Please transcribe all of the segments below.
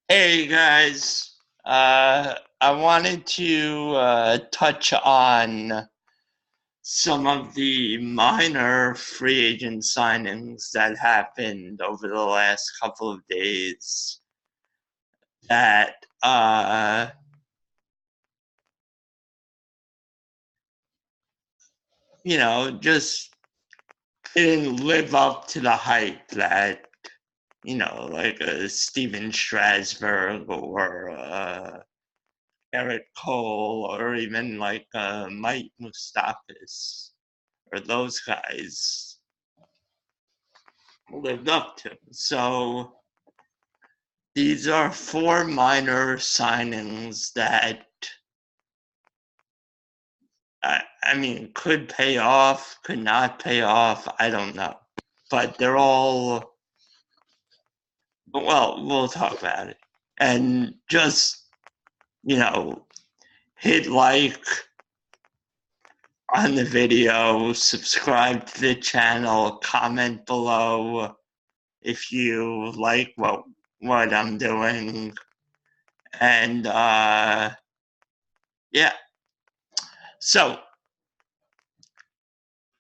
Hey guys, I wanted to touch on some of the minor free agent signings that happened over the last couple of days that, just didn't live up to the hype that, like a Steven Strasburg or Eric Cole or even like Mike Moustakas or those guys lived up to. So these are four minor signings that I mean could pay off, could not pay off. I don't know, but they're all well. We'll talk about it and just you know hit like on the video, subscribe to the channel, comment below if you like what I'm doing, and yeah. So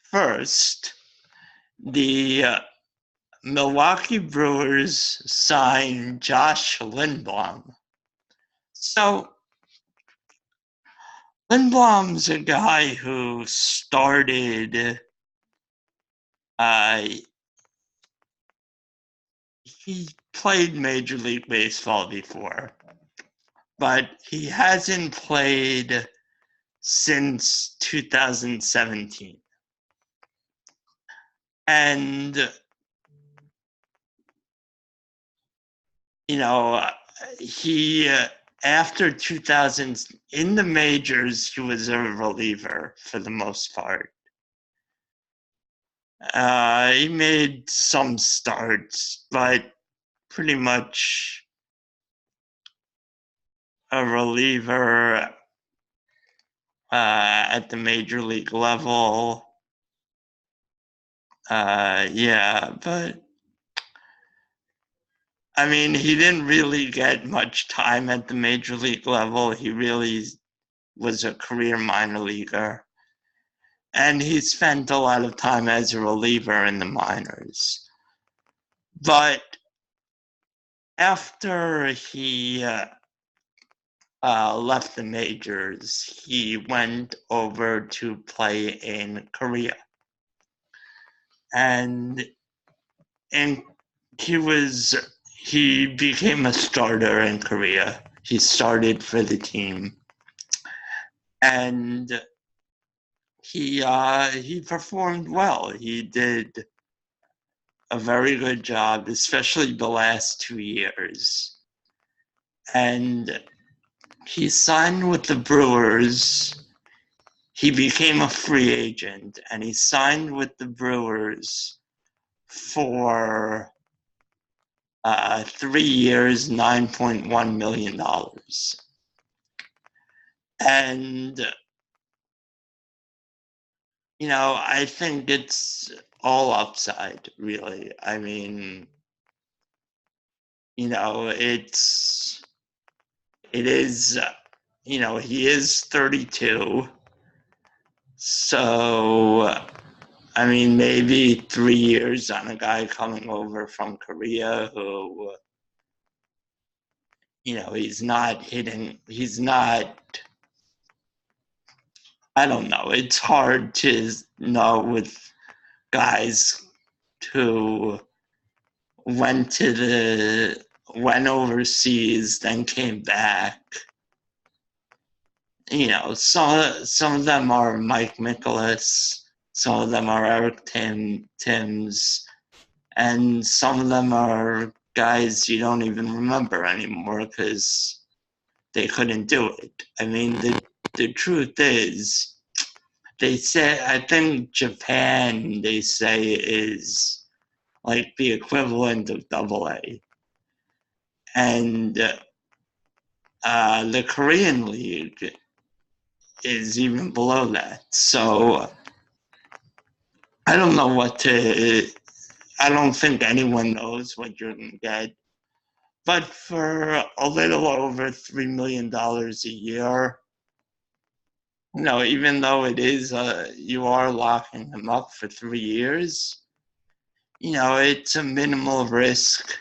first, the Milwaukee Brewers signed Josh Lindblom. So Lindblom's a guy who started. Uh, he played Major League Baseball before, but he hasn't played since 2017. And, he, after 2000, in the majors, he was a reliever for the most part. He made some starts, but pretty much a reliever at the major league level. Yeah, but I mean, he didn't really get much time at the major league level. He really was a career minor leaguer. And he spent a lot of time as a reliever in the minors. But after he left the majors, he went over to play in Korea. And he became a starter in Korea. He started for the team. And he performed well. He did a very good job, especially the last 2 years. And he signed with the Brewers. He became a free agent, and he signed with the Brewers for 3 years, $9.1 million. And, I think it's all upside, really. I mean, it is, he is 32. So, I mean, maybe 3 years on a guy coming over from Korea who, he's not, I don't know. It's hard to know with guys who went overseas, then came back. Some of them are Mike Mikolas, some of them are Eric Timms, and some of them are guys you don't even remember anymore because they couldn't do it. I mean, the truth is, they say, I think Japan, they say, is like the equivalent of AA. And the Korean League is even below that. So I don't know I don't think anyone knows what you're going to get. But for a little over $3 million a year, even though it is, you are locking him up for 3 years, it's a minimal risk.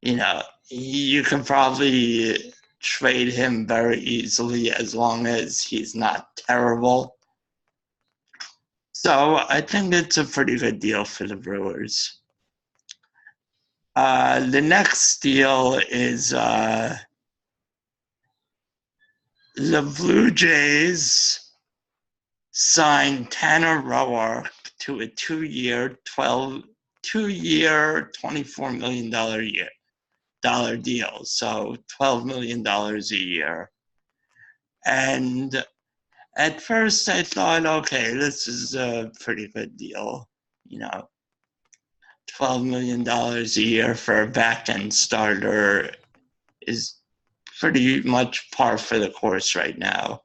You can probably trade him very easily as long as he's not terrible. So I think it's a pretty good deal for the Brewers. The next deal is the Blue Jays signed Tanner Roark to a two-year, $24 million deal, so $12 million a year. And at first I thought, okay, this is a pretty good deal, $12 million a year for a back-end starter is pretty much par for the course right now.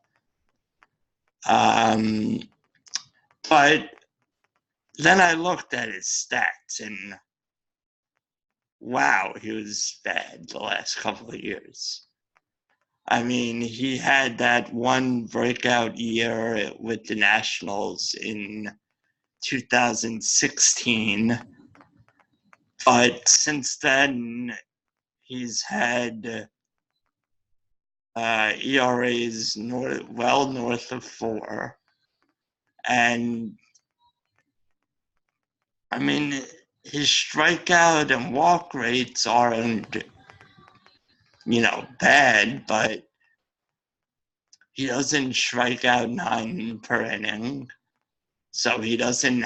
But then I looked at his stats and wow, he was bad the last couple of years. I mean, he had that one breakout year with the Nationals in 2016, but since then he's had ERAs well north of 4, and I mean, his strikeout and walk rates aren't, bad, but he doesn't strike out 9 per inning. So he doesn't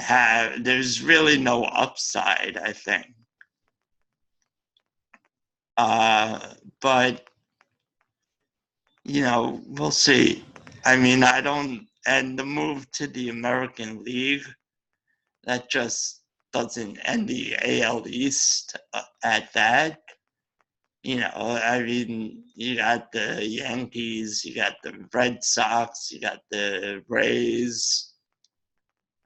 there's really no upside, I think. But, we'll see. I mean, and the move to the American League, that just doesn't end the AL East at that. I mean, you got the Yankees, you got the Red Sox, you got the Rays.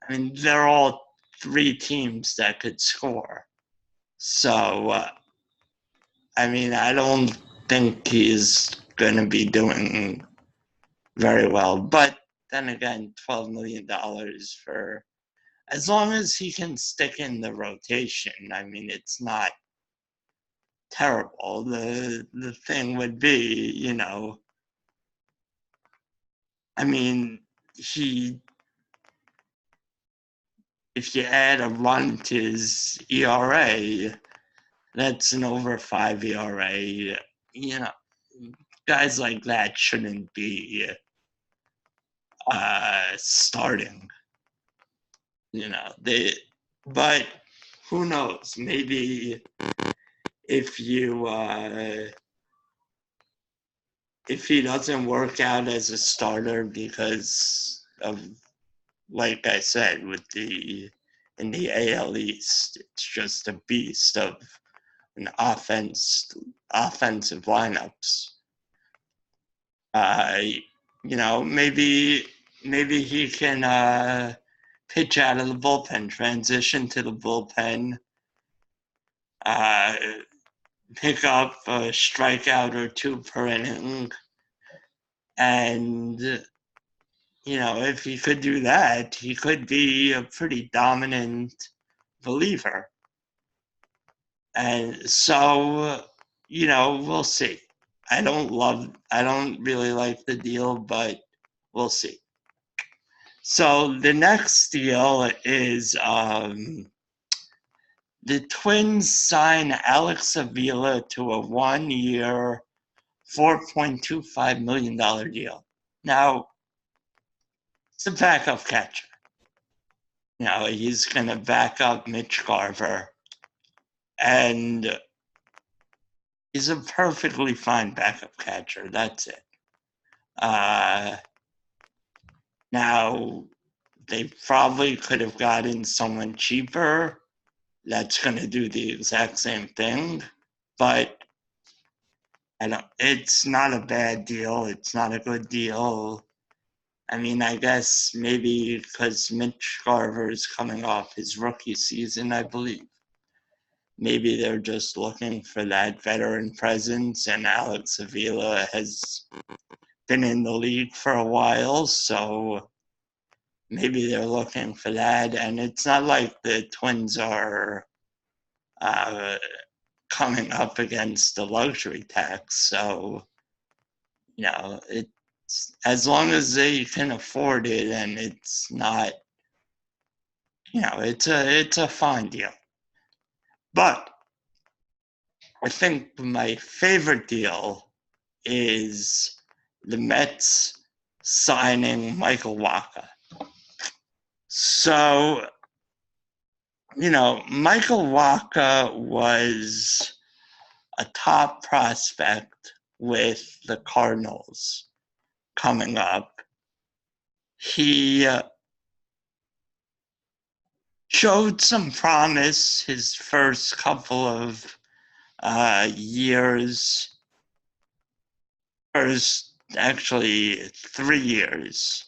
I mean, they're all 3 teams that could score. So, I mean, I don't think he's going to be doing very well. But then again, $12 million for, as long as he can stick in the rotation, I mean, it's not terrible. The thing would be, I mean, if you add a run to his ERA, that's an over 5 ERA. Guys like that shouldn't be starting. But who knows? Maybe if he doesn't work out as a starter because of, like I said, in the AL East, it's just a beast of an offensive lineups. Maybe he can pitch out of the bullpen, transition to the bullpen, pick up a strikeout or 2 per inning, and if he could do that, he could be a pretty dominant reliever. And so, we'll see. I don't really like the deal, but we'll see. So the next deal is the Twins sign Alex Avila to a 1-year, $4.25 million deal. Now, it's a backup catcher. He's going to back up Mitch Garver. And he's a perfectly fine backup catcher. That's it. Now, they probably could have gotten someone cheaper that's going to do the exact same thing. But it's not a bad deal. It's not a good deal. I mean, I guess maybe because Mitch Garver is coming off his rookie season, I believe. maybe they're just looking for that veteran presence, and Alex Avila has been in the league for a while, so maybe they're looking for that. And it's not like the Twins are coming up against the luxury tax, so it's as long as they can afford it and it's not, it's a fine deal. But I think my favorite deal is the Mets signing Michael Wacha. So, Michael Wacha was a top prospect with the Cardinals coming up. He showed some promise his first couple of years, first actually 3 years.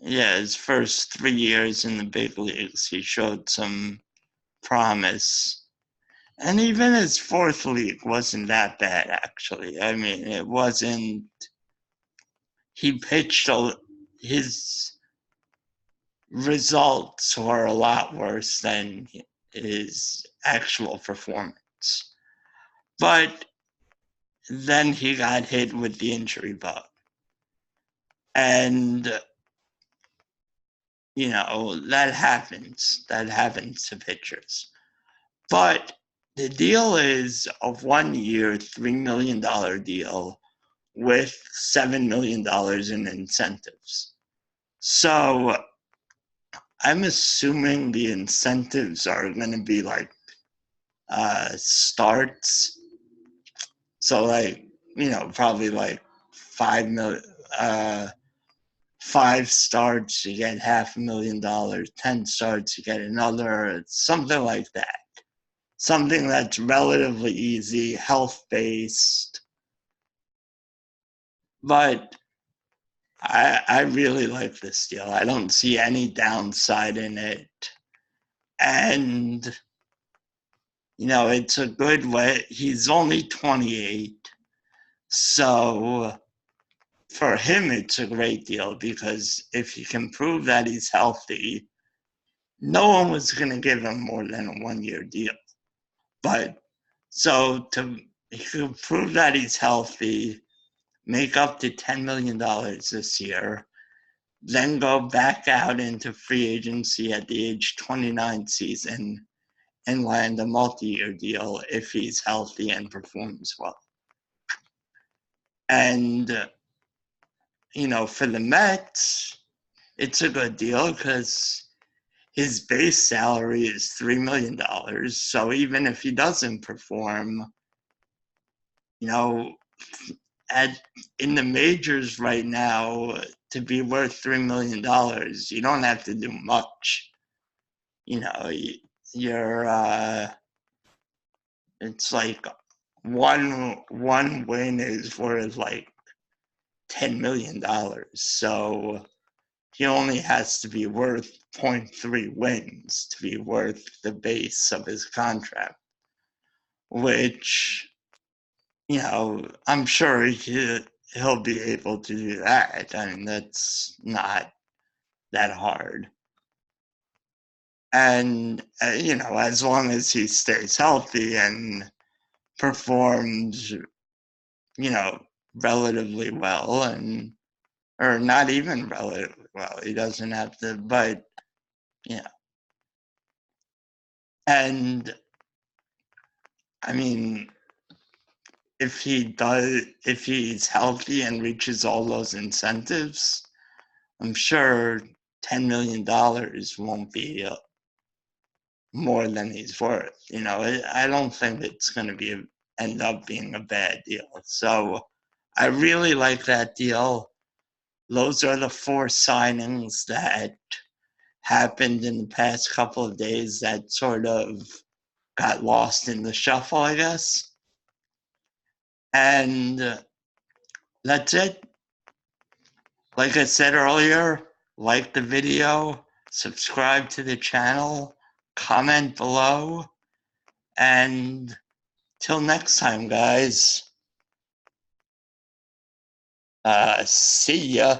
Yeah, his first 3 years in the big leagues, he showed some promise. And even his fourth league wasn't that bad, actually. I mean, it wasn't. He pitched, his results were a lot worse than his actual performance. But then he got hit with the injury bug. And, that happens. That happens to pitchers. But the deal is a 1 year, $3 million deal with $7 million in incentives. So I'm assuming the incentives are going to be like starts. So probably like 5 starts, you get $500,000, 10 starts, you get another, something like that. Something that's relatively easy, health-based. But I really like this deal. I don't see any downside in it. And, it's a good way. He's only 28. So for him, it's a great deal because if he can prove that he's healthy, no one was going to give him more than a 1 year deal. But so he could prove that he's healthy, make up to $10 million this year, then go back out into free agency at the age 29 season and land a multi-year deal if he's healthy and performs well. And, for the Mets, it's a good deal because his base salary is $3 million. So even if he doesn't perform, in the majors right now, to be worth $3 million, you don't have to do much. It's like one win is worth like $10 million. So he only has to be worth 0.3 wins to be worth the base of his contract, which, I'm sure he'll be able to do that. I mean, that's not that hard. And, as long as he stays healthy and performs, relatively well, or not even relatively well. He doesn't have to, but, And, I mean, if he's healthy and reaches all those incentives, I'm sure $10 million won't be more than he's worth. I don't think it's going to end up being a bad deal. So I really like that deal. Those are the 4 signings that happened in the past couple of days that sort of got lost in the shuffle, I guess. And that's it. Like I said earlier, like the video, subscribe to the channel, comment below, And till next time, guys. See ya.